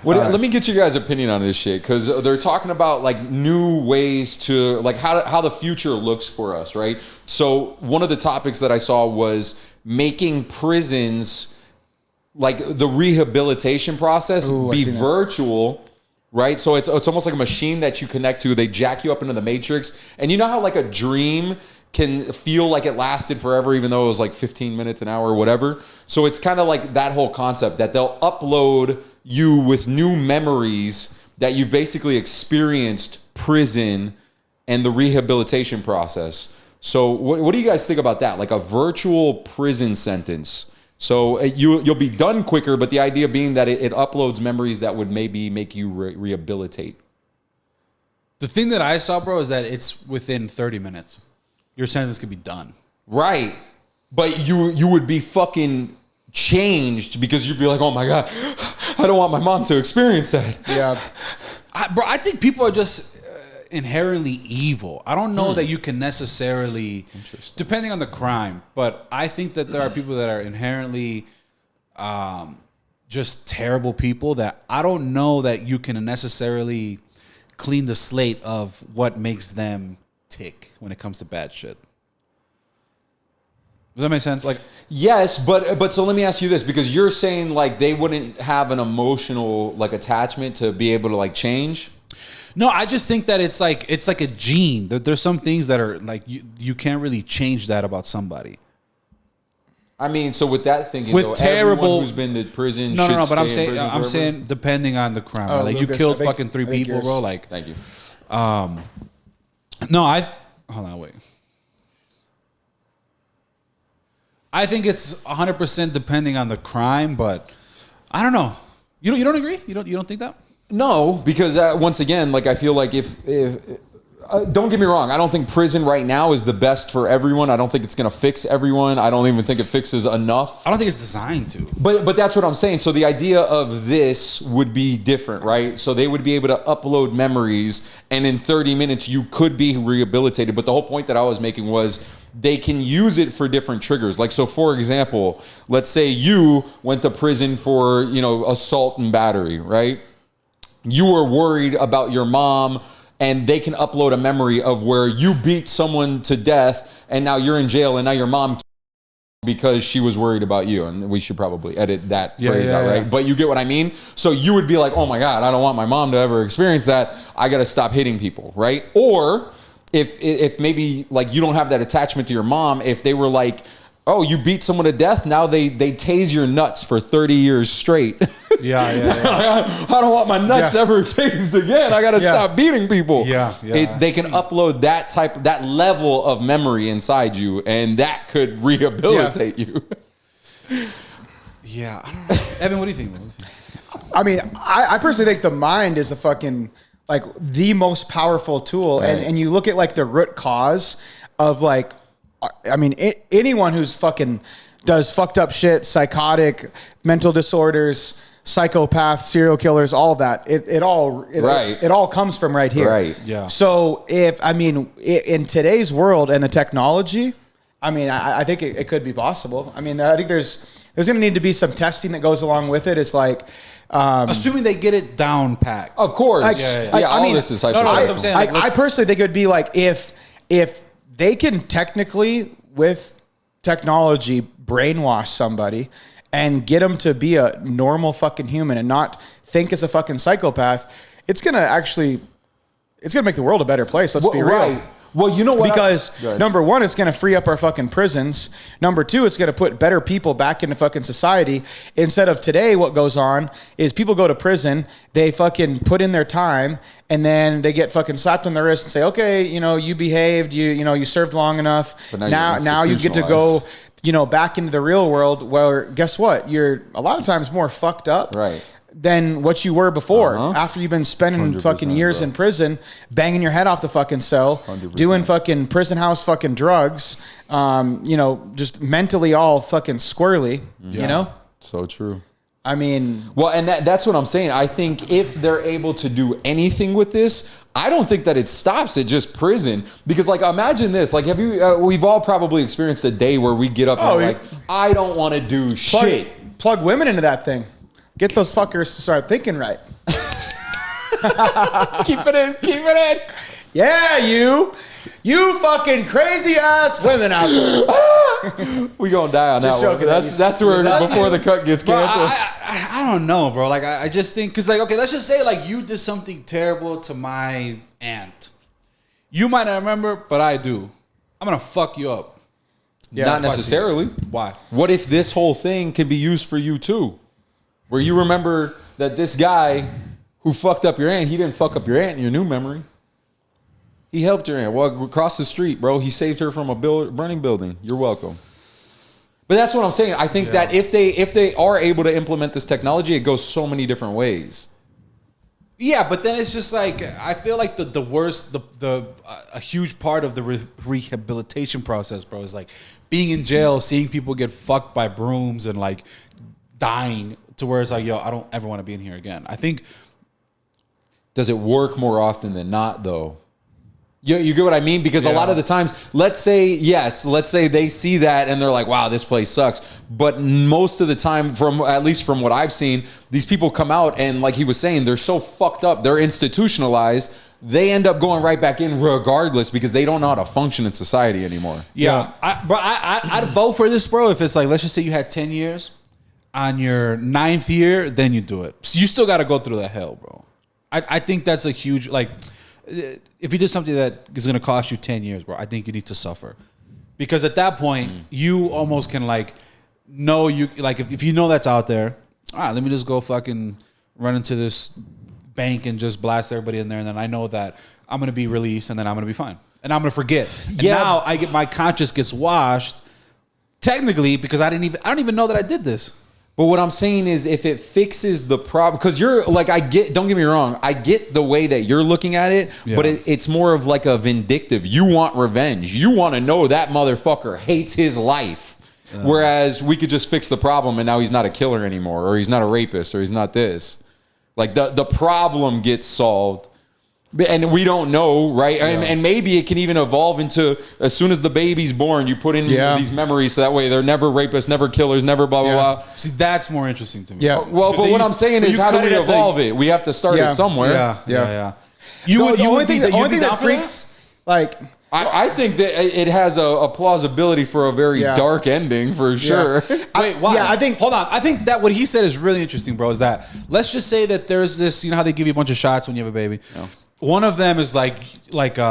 Let me get you guys' opinion on this shit, because they're talking about like new ways to like how the future looks for us, right? So one of the topics that I saw was making prisons, like the rehabilitation process, be virtual. Right, so it's almost like a machine that you connect to. They jack you up into the matrix, and you know how like a dream can feel like it lasted forever, even though it was like 15 minutes, an hour, or whatever. So it's kind of like that whole concept that they'll upload you with new memories that you've basically experienced prison and the rehabilitation process. So what do you guys think about that? Like a virtual prison sentence. So you'll be done quicker, but the idea being that it uploads memories that would maybe make you rehabilitate. The thing that I saw, bro, is that it's within 30 minutes. Your sentence could be done. Right. But you would be fucking changed because you'd be like, oh my God, I don't want my mom to experience that. Yeah. I think people are just inherently evil. I don't know that you can necessarily, depending on the crime, but I think that there are people that are inherently just terrible people that I don't know that you can necessarily clean the slate of what makes them tick when it comes to bad shit. Does that make sense? Like, yes, but so let me ask you this, because you're saying like they wouldn't have an emotional like attachment to be able to like change. No, I just think that it's like a gene. There's some things that are like you can't really change that about somebody. I mean, so with that thinking, with though, terrible everyone who's been to prison, no, but I'm saying depending on the crime. Right? Like Lucas, you killed fucking 3 people, bro. Like, thank you. No, hold on, wait. I think it's 100% depending on the crime, but I don't know. You don't agree? You don't think that? No, because once again, like I feel like if don't get me wrong, I don't think prison right now is the best for everyone. I don't think it's going to fix everyone. I don't even think it fixes enough. I don't think it's designed to. But that's what I'm saying. So the idea of this would be different, right? So they would be able to upload memories, and in 30 minutes you could be rehabilitated. But the whole point that I was making was they can use it for different triggers. Like, so for example, let's say you went to prison for, assault and battery, right? You were worried about your mom, and they can upload a memory of where you beat someone to death, and now you're in jail, and now your mom because she was worried about you. And we should probably edit that phrase out, right? But you get what I mean? So you would be like, oh my God, I don't want my mom to ever experience that. I got to stop hitting people, right? Or if maybe like you don't have that attachment to your mom, if they were like, oh, you beat someone to death, now they tase your nuts for 30 years straight. Yeah. I don't want my nuts ever tased again. I got to stop beating people. They can upload that level of memory inside you, and that could rehabilitate you. Yeah. I don't know. Evan, what do you think? I mean, I personally think the mind is the most powerful tool. Right. And you look at like the root cause of like, I mean, anyone who's fucking does fucked up shit, psychotic, mental disorders, psychopaths, serial killers, all of that. It all comes from right here. Right. Yeah. So in today's world and the technology, I mean, I think it could be possible. I mean, I think there's going to need to be some testing that goes along with it. It's like, assuming they get it down packed. Of course. This is hypothetical. No, that's what I'm saying. I personally think it would be like if they can technically, with technology, brainwash somebody and get them to be a normal fucking human and not think as a fucking psychopath, it's gonna make the world a better place. Let's be real. Right. Well, you know what? Because number one, it's going to free up our fucking prisons. Number two, it's going to put better people back into fucking society. Instead of today, what goes on is people go to prison, they fucking put in their time, and then they get fucking slapped on the wrist and say, okay, you behaved, you served long enough. But now you get to go, back into the real world where, guess what? You're a lot of times more fucked up. Right. Than what you were before. After you've been spending fucking years in prison, banging your head off the fucking cell, 100%. Doing fucking prison house fucking drugs, just mentally all fucking squirrely, So true. I mean... Well, and that's what I'm saying. I think if they're able to do anything with this, I don't think that it stops at just prison. Because, like, imagine this. Like, we've all probably experienced a day where we get up and like, I don't want to do shit. Plug women into that thing. Get those fuckers to start thinking right. Keep it in. Yeah, you fucking crazy ass women out there. We gonna die on Just that one. joking. That's where before the cut gets Bro, canceled. I don't know, bro. Like, I just think, because, like, okay, let's just say, like, you did something terrible to my aunt. You might not remember, but I do. I'm going to fuck you up. Yeah, Not necessarily. Why? What if this whole thing can be used for you too? Where you remember that this guy who fucked up your aunt, he didn't fuck up your aunt in your new memory. He helped your aunt. Well, across the street, bro. He saved her from a burning building. You're welcome. But that's what I'm saying. I think that if they are able to implement this technology, it goes so many different ways. Yeah, but then it's just like, I feel like the worst, a huge part of the rehabilitation process, bro, is like being in jail, seeing people get fucked by brooms and like dying to where it's like, yo, I don't ever want to be in here again. I think. Does it work more often than not, though? You get what I mean? Because a lot of the times, let's say they see that and they're like, wow, this place sucks. But most of the time, at least from what I've seen, these people come out and, like he was saying, they're so fucked up, they're institutionalized, they end up going right back in regardless because they don't know how to function in society anymore. Yeah. I'd vote for this, bro, if it's like, let's just say you had 10 years. On your 9th year, then you do it. So you still got to go through the hell, bro. I think that's a huge, like, if you did something that is going to cost you 10 years, bro, I think you need to suffer. Because at that point, you almost can, like, know you, like, if you know that's out there, all right, let me just go fucking run into this bank and just blast everybody in there. And then I know that I'm going to be released and then I'm going to be fine. And I'm going to forget. And now my conscience gets washed, technically, because I don't even know that I did this. But what I'm saying is if it fixes the problem, because you're like, don't get me wrong, I get the way that you're looking at it, but it's more of like a vindictive. You want revenge. You want to know that motherfucker hates his life. Whereas we could just fix the problem and now he's not a killer anymore, or he's not a rapist, or he's not this. Like the problem gets solved. And we don't know, right? Yeah. And maybe it can even evolve into, as soon as the baby's born, you put in these memories so that way they're never rapists, never killers, never blah, blah, blah. See, that's more interesting to me. Yeah. Well, but what I'm saying is, how do we evolve it? We have to start it somewhere. Yeah. The only thing that freaks, like, I think that it has a plausibility for a very dark ending, for sure. Wait, why? Yeah, hold on. I think that what he said is really interesting, bro, is that, let's just say that there's this, you know how they give you a bunch of shots when you have a baby? Yeah. One of them is like you're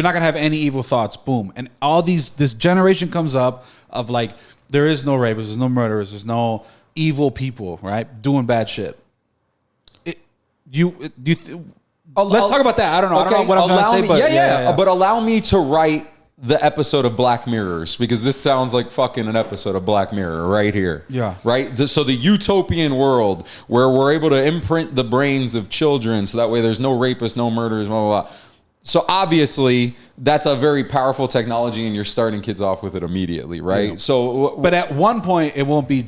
not gonna have any evil thoughts. Boom, and this generation comes up of like, there is no rapists, there's no murderers, there's no evil people, right, doing bad shit. Let's talk about that. I don't know what I'm gonna say, but but allow me to write the episode of Black Mirrors, because this sounds like fucking an episode of Black Mirror right here. Yeah. Right? So the utopian world where we're able to imprint the brains of children so that way there's no rapists, no murderers, blah, blah, blah. So obviously that's a very powerful technology and you're starting kids off with it immediately, right? Yeah. So, but at one point it won't be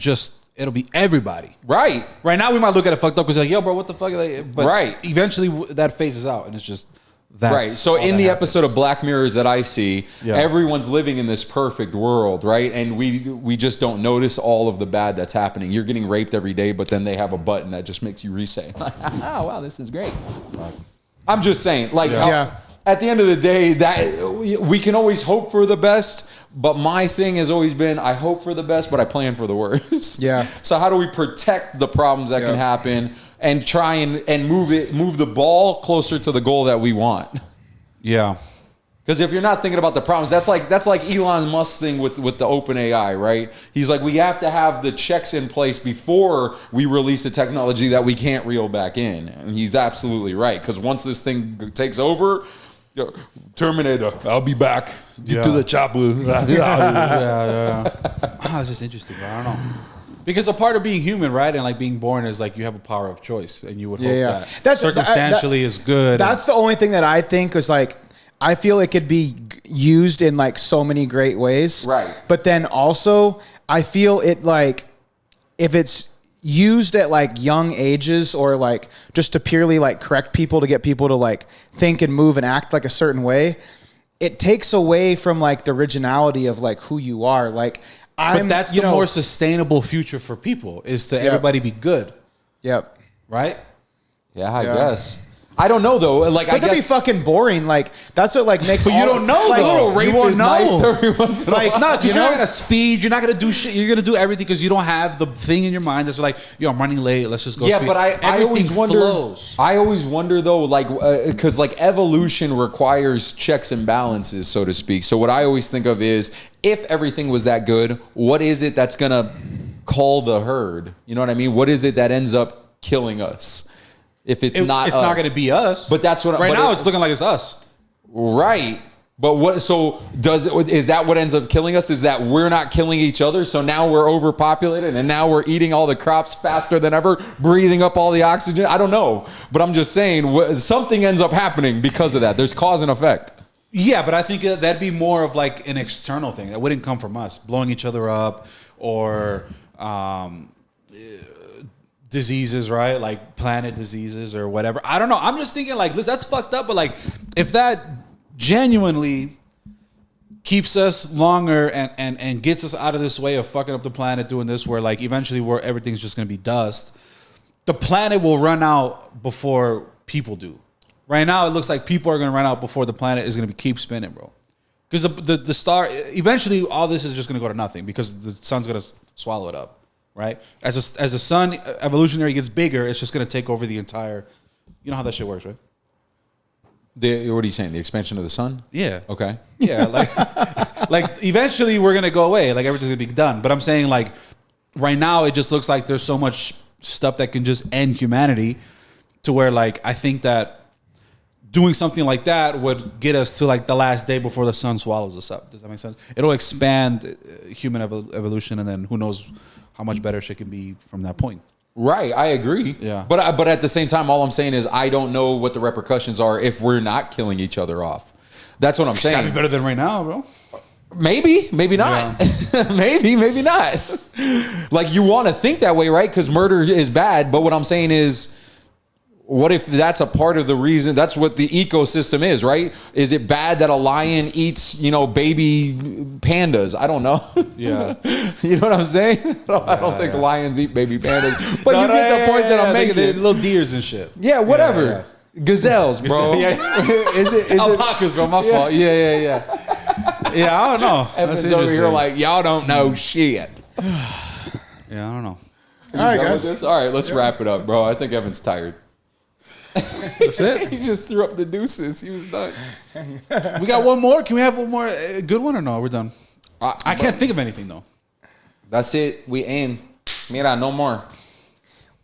it'll be everybody. Right. Right now we might look at it fucked up because like, yo, bro, what the fuck? But right. Eventually that phases out and it's just... right. So in the episode of Black Mirrors that I see, everyone's living in this perfect world, right? And we just don't notice all of the bad that's happening. You're getting raped every day, but then they have a button that just makes you reset. Oh, wow, this is great. I'm just saying, like, at the end of the day, that we can always hope for the best, but my thing has always been, I hope for the best, but I plan for the worst. Yeah. So how do we protect the problems that can happen and try and move the ball closer to the goal that we want? Yeah. Because if you're not thinking about the problems, that's like Elon Musk's thing with the open AI, right? He's like, we have to have the checks in place before we release a technology that we can't reel back in. And he's absolutely right. Because once this thing takes over, Terminator, I'll be back. Get to the chopper. It's just interesting, bro. I don't know. Because a part of being human, right, and like being born is like you have a power of choice, and you would hope that circumstantially is good. That's the only thing that I think is like, I feel it could be used in like so many great ways. Right. But then also, I feel it like, if it's used at like young ages or like just to purely like correct people, to get people to like think and move and act like a certain way, it takes away from like the originality of like who you are. Like, But that's the more sustainable future for people is to everybody be good. Yep. Right? Yeah, I guess. I don't know though. Like, But that'd be fucking boring. Like, that's what like makes. But you don't know like, though. rape You won't is know. nice every once in a Like, while. no, because You you're not know? gonna speed. You're not gonna do shit. You're gonna do everything because you don't have the thing in your mind that's like, yo, I'm running late. Let's just go. Yeah, speed. but I Everything always wonder. flows. I always wonder though, like, because like evolution requires checks and balances, so to speak. So what I always think of is, if everything was that good, what is it that's gonna call the herd? You know what I mean? What is it that ends up killing us? If it's not going to be us. But that's what right but now it's looking like it's us. right. But what? So is that what ends up killing us? Is that we're not killing each other? So now we're overpopulated, and now we're eating all the crops faster than ever, breathing up all the oxygen. I don't know, but I'm just saying something ends up happening because of that. There's cause and effect. Yeah, but I think that'd be more of like an external thing. That wouldn't come from us blowing each other up or diseases, right? Like planet diseases or whatever. I don't know. I'm just thinking like, listen, that's fucked up. But like, if that genuinely keeps us longer and gets us out of this way of fucking up the planet, doing this, where like eventually where everything's just going to be dust, the planet will run out before people do. Right now, it looks like people are going to run out before the planet is going to keep spinning, bro. Because the star, eventually, all this is just going to go to nothing because the sun's going to swallow it up, right? As the sun evolutionary gets bigger, it's just going to take over the entire. You know how that shit works, right? What are you saying? The expansion of the sun? Yeah. Okay. Yeah, like eventually we're going to go away. Like everything's going to be done. But I'm saying like right now, it just looks like there's so much stuff that can just end humanity to where like I think that doing something like that would get us to like the last day before the sun swallows us up. Does that make sense? It'll expand human evolution, and then who knows how much better shit can be from that point. Right, I agree. Yeah. But at the same time, all I'm saying is I don't know what the repercussions are if we're not killing each other off. That's what I'm It's gotta saying. be better than right now, bro. Maybe not. maybe not. Like you want to think that way, right? Because murder is bad. But what I'm saying is, what if that's a part of the reason? That's what the ecosystem is, right? Is it bad that a lion eats, baby pandas? I don't know. Yeah. You know what I'm saying? I don't think lions eat baby pandas. But you get the point that I'm making. Little deers and shit. Yeah, whatever. Gazelles, bro. Yeah. Is it Alpacas, bro. My fault. Yeah. Yeah, I don't know. Evan's over here like, y'all don't know shit. Yeah, I don't know. All right, guys. All right, let's wrap it up, bro. I think Evan's tired. That's it. He just threw up the deuces. He was done. We got one more. Can we have one more good one or no? We're done. I can't think of anything though. That's it. We end. Mira, no more.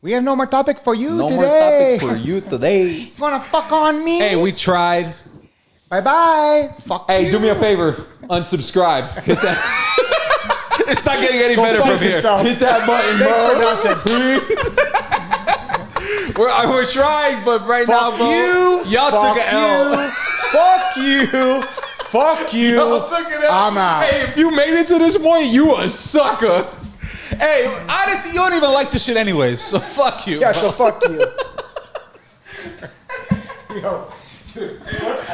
We have no more topic for you No today. more topic for you today. You wanna fuck on me? Hey, we tried. Bye bye. Fuck Hey, you. do me a favor. Unsubscribe. Hit that. It's not getting any Go better fuck from here. yourself. Hit that button, Thanks bro. for nothing. We're trying, but right now, Fuck bro, you. y'all Fuck took an L. you. Fuck you. Fuck you. Y'all took it out. I'm out. Hey, if you made it to this point, you a sucker. Hey, honestly, you don't even like the shit anyways, so fuck you. Yeah, so fuck you. Yo.